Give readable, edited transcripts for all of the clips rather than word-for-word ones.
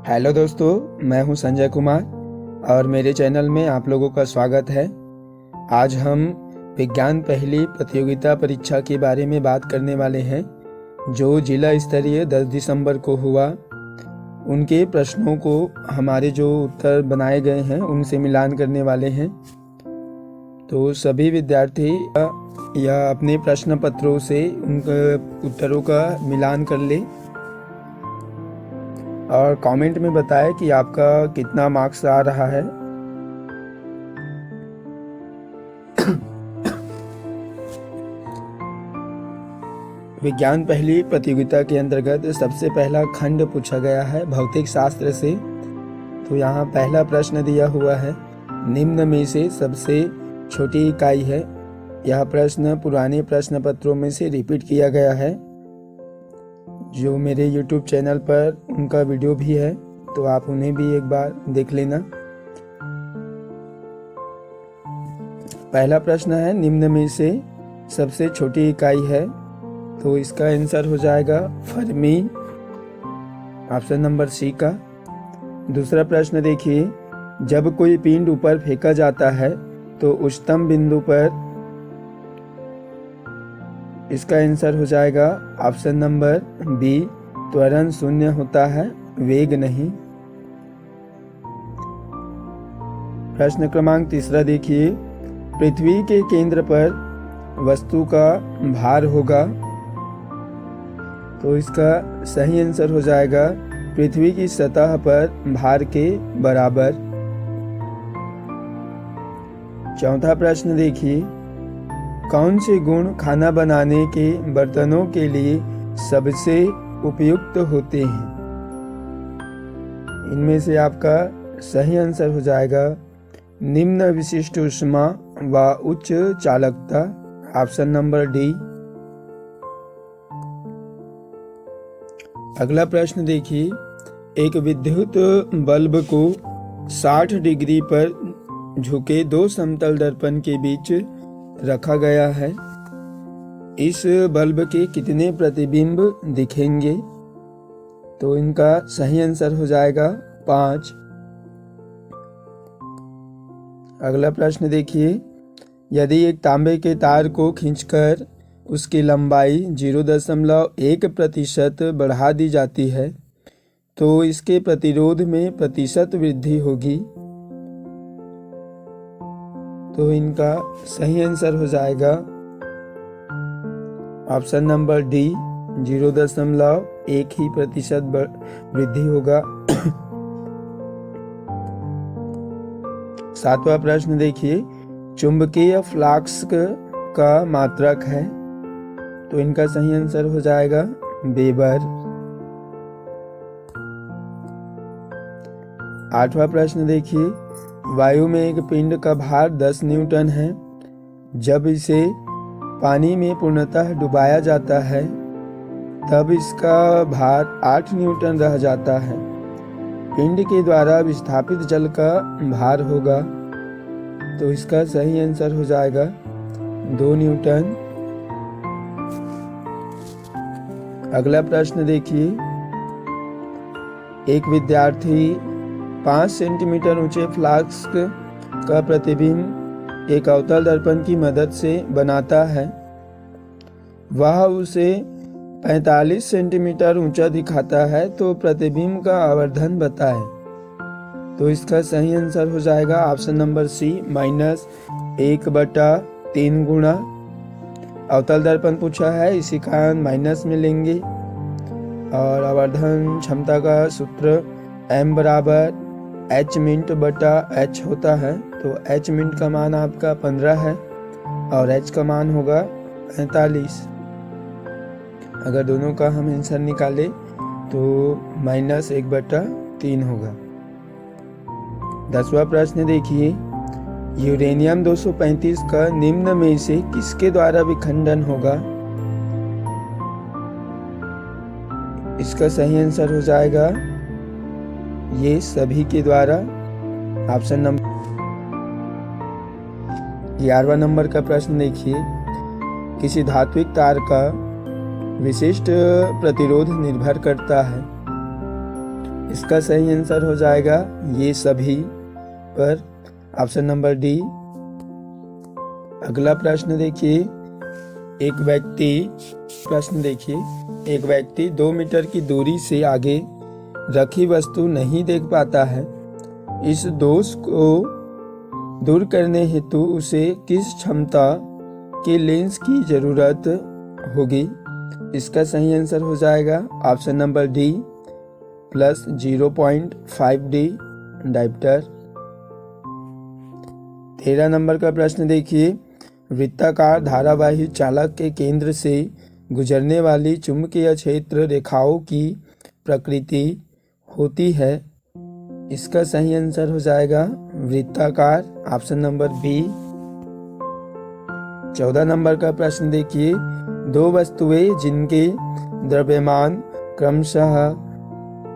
Hello दोस्तों, मैं हूं संजय कुमार और मेरे चैनल में आप लोगों का स्वागत है। आज हम विज्ञान पहली प्रतियोगिता परीक्षा के बारे में बात करने वाले हैं जो जिला स्तरीय 10 दिसंबर को हुआ। उनके प्रश्नों को हमारे जो उत्तर बनाए गए हैं उनसे मिलान करने वाले हैं। तो सभी विद्यार्थी या अपने प्रश्न पत्रों से उनके उत्तरों का मिलान कर ले और कमेंट में बताएं कि आपका कितना मार्क्स आ रहा है। विज्ञान पहली प्रतियोगिता के अंतर्गत सबसे पहला खंड पूछा गया है भौतिक शास्त्र से। तो यहाँ पहला प्रश्न दिया हुआ है, निम्न में से सबसे छोटी इकाई है। यह प्रश्न पुराने प्रश्न पत्रों में से रिपीट किया गया है। जो मेरे YouTube चैनल पर उनका वीडियो भी है, तो आप उन्हें भी एक बार देख लेना। पहला प्रश्न है, निम्न में से सबसे छोटी इकाई है। तो इसका आंसर हो जाएगा फर्मी, ऑप्शन नंबर सी का। दूसरा प्रश्न देखिए, जब कोई पिंड ऊपर फेंका जाता है तो उच्चतम बिंदु पर, इसका आंसर हो जाएगा ऑप्शन नंबर बी, त्वरण शून्य होता है, वेग नहीं। प्रश्न क्रमांक तीसरा देखिए, पृथ्वी के केंद्र पर वस्तु का भार होगा। तो इसका सही आंसर हो जाएगा पृथ्वी की सतह पर भार के बराबर। चौथा प्रश्न देखिए, कौन से गुण खाना बनाने के बर्तनों के लिए सबसे उपयुक्त होते हैं? इनमें से आपका सही आंसर हो जाएगा निम्न विशिष्ट ऊष्मा व उच्च चालकता, ऑप्शन नंबर डी। अगला प्रश्न देखिए, एक विद्युत बल्ब को 60 डिग्री पर झुके दो समतल दर्पण के बीच रखा गया है। इस बल्ब के कितने प्रतिबिंब दिखेंगे? तो इनका सही आंसर हो जाएगा 5। अगला प्रश्न देखिए, यदि एक तांबे के तार को खींचकर उसकी लंबाई 0.1% बढ़ा दी जाती है तो इसके प्रतिरोध में प्रतिशत वृद्धि होगी। तो इनका सही आंसर हो जाएगा ऑप्शन नंबर डी, 0.1% वृद्धि होगा। सातवां प्रश्न देखिए, चुंबकीय फ्लक्स का मात्रक है। तो इनका सही आंसर हो जाएगा वेबर। आठवां प्रश्न देखिए, वायु में एक पिंड का भार 10 न्यूटन है। जब इसे पानी में पूर्णतः डुबाया जाता है तब इसका भार 8 न्यूटन रह जाता है। पिंड के द्वारा विस्थापित जल का भार होगा। तो इसका सही आंसर हो जाएगा 2 न्यूटन। अगला प्रश्न देखिए, एक विद्यार्थी 5 सेंटीमीटर ऊंचे फ्लास्क का प्रतिबिंब एक अवतल दर्पण की मदद से बनाता है। वह उसे 45 सेंटीमीटर ऊंचा दिखाता है, तो प्रतिबिंब का आवर्धन बताएं। तो इसका सही आंसर हो जाएगा ऑप्शन नंबर सी, -1/3 गुना। अवतल दर्पण पूछा है, इसी कारण माइनस में लेंगे। और आवर्धन क्षमता का सूत्र m बराबर h मिनट बटा h होता है। तो h मिनट का मान आपका 15 है और h का मान होगा 45। अगर दोनों का हम आंसर निकालें तो -1/3 होगा। 10वां प्रश्न देखिए, यूरेनियम 235 का निम्न में से किसके द्वारा विखंडन होगा? इसका सही आंसर हो जाएगा ये सभी के द्वारा, ऑप्शन नंबर। 11वां नंबर का प्रश्न देखिए, किसी धात्विक तार का विशिष्ट प्रतिरोध निर्भर करता है। इसका सही आंसर हो जाएगा ये सभी पर ऑप्शन नंबर डी। अगला प्रश्न देखिए, एक व्यक्ति 2 मीटर की दूरी से आगे रखी वस्तु नहीं देख पाता है। इस दोष को दूर करने हेतु उसे किस क्षमता के लेंस की जरूरत होगी? इसका सही आंसर हो जाएगा option number D +0.5D dioptre. 13 number का प्रश्न देखिए, वृत्ताकार धारावाही चालक के केंद्र से गुजरने वाली चुंबकीय क्षेत्र रेखाओं की प्रकृति होती है। इसका सही आंसर हो जाएगा वृत्ताकार, ऑप्शन नंबर बी। 14 नंबर का प्रश्न देखिए, दो वस्तुएं जिनके द्रव्यमान क्रमशः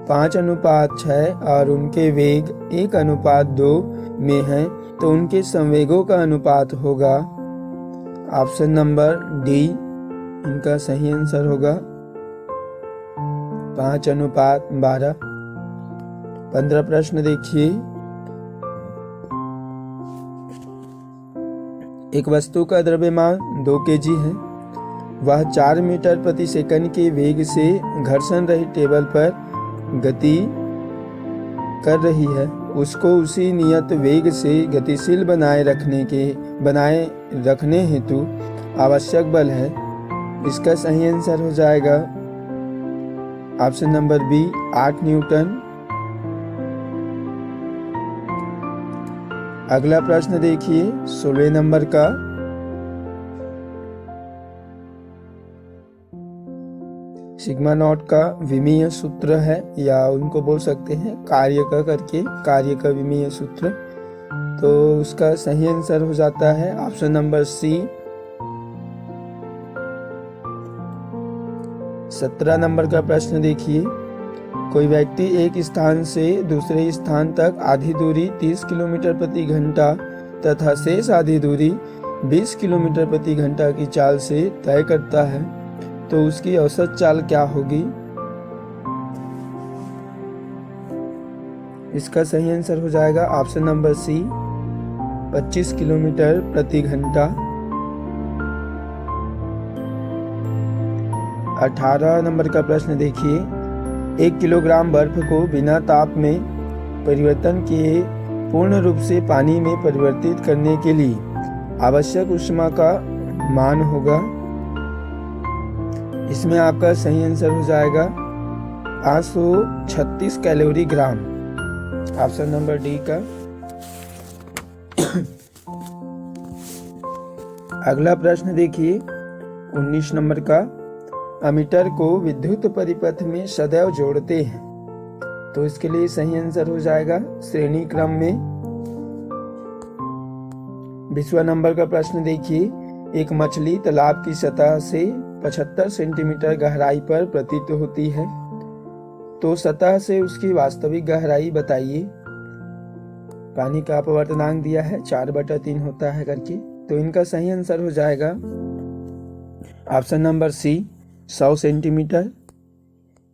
5:6 और उनके वेग 1:2 में हैं, तो उनके संवेगों का अनुपात होगा ऑप्शन नंबर डी। इनका सही आंसर होगा 5:12। 15 प्रश्न देखिए, एक वस्तु का द्रव्यमान 2 kg है। वह 4 मीटर प्रति सेकंड के वेग से घर्षण रहित टेबल पर गति कर रही है। उसको उसी नियत वेग से गतिशील बनाए रखने हेतु आवश्यक बल है। इसका सही आंसर हो जाएगा ऑप्शन नंबर बी 8 न्यूटन। अगला प्रश्न देखिए 16 नंबर का, सिग्मा नॉट का विमीय सूत्र है, या उनको बोल सकते हैं कार्य का विमीय सूत्र। तो उसका सही आंसर हो जाता है ऑप्शन नंबर सी। 17 नंबर का प्रश्न देखिए, कोई व्यक्ति एक स्थान से दूसरे स्थान तक आधी दूरी 30 किलोमीटर प्रति घंटा तथा शेष आधी दूरी 20 किलोमीटर प्रति घंटा की चाल से तय करता है, तो उसकी औसत चाल क्या होगी? इसका सही आंसर हो जाएगा ऑप्शन नंबर सी 25 किलोमीटर प्रति घंटा। 18 नंबर का प्रश्न देखिए, 1 किलोग्राम बर्फ को बिना ताप में परिवर्तन किए पूर्ण रूप से पानी में परिवर्तित करने के लिए आवश्यक ऊष्मा का मान होगा। इसमें आपका सही आंसर हो जाएगा 536 कैलोरी ग्राम, ऑप्शन नंबर डी का। अगला प्रश्न देखिए 19 नंबर का, अमीटर को विद्युत परिपथ में सदैव जोड़ते हैं, तो इसके लिए सही आंसर हो जाएगा श्रेणी क्रम में। 20वां नंबर का प्रश्न देखिए, एक मछली तालाब की सतह से 75 सेंटीमीटर गहराई पर प्रतीत होती है, तो सतह से उसकी वास्तविक गहराई बताइए। पानी का अपवर्तनांक दिया है 4/3 होता है करके, तो इनका सही आंसर हो जाएगा ऑप्शन नंबर सी 100 सेंटीमीटर।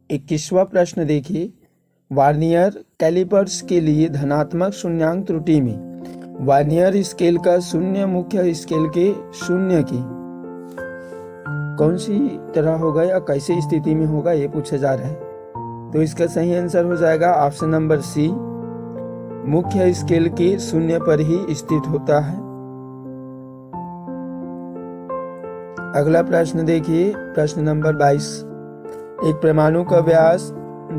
21वां प्रश्न देखिए, वार्नियर कैलिपर्स के लिए धनात्मक शून्यांक त्रुटि में वार्नियर स्केल का शून्य मुख्य स्केल के शून्य की कौन सी तरह होगा या कैसे स्थिति में होगा, ये पूछा जा रहा है। तो इसका सही आंसर हो जाएगा ऑप्शन नंबर सी, मुख्य स्केल के शून्य पर ही स्थित होता है। अगला प्रश्न देखिए, प्रश्न नंबर 22, एक परमाणु का व्यास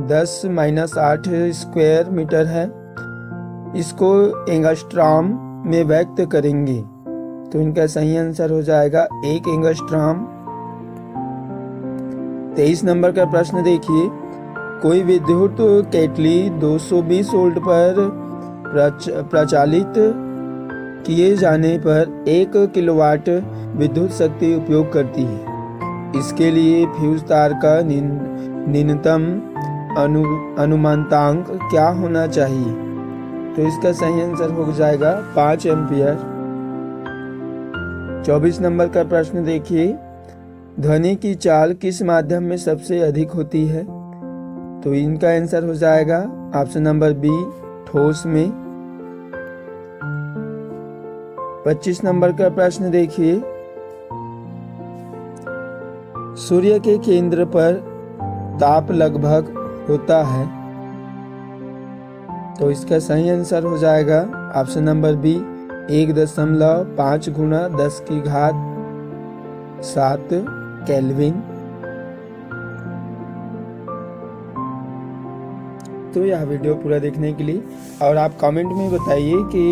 10-8 स्क्वायर मीटर है, इसको एंगस्ट्रॉम में व्यक्त करेंगे, तो इनका सही आंसर हो जाएगा 1 एंगस्ट्रॉम। 23 नंबर का प्रश्न देखिए, कोई विद्युत केटली 220 वोल्ट पर प्रचालित किए जाने पर 1 किलोवाट विद्युत शक्ति उपयोग करती है। इसके लिए फ्यूज तार का न्यूनतम अनुमानतांक क्या होना चाहिए? तो इसका सही आंसर हो जाएगा 5 एम्पियर। 24 नंबर का प्रश्न देखिए, ध्वनि की चाल किस माध्यम में सबसे अधिक होती है? तो इनका आंसर हो जाएगा ऑप्शन नंबर बी, ठोस में। 25 नंबर का प्रश्न देखिए, सूर्य के केंद्र पर ताप लगभग होता है, तो इसका सही आंसर हो जाएगा ऑप्शन नंबर बी, 1.5 गुना 10 की घात 7 केल्विन। तो यह वीडियो पूरा देखने के लिए, और आप कमेंट में बताइए कि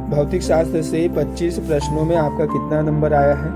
भौतिक शास्त्र से 25 प्रश्नों में आपका कितना नंबर आया है।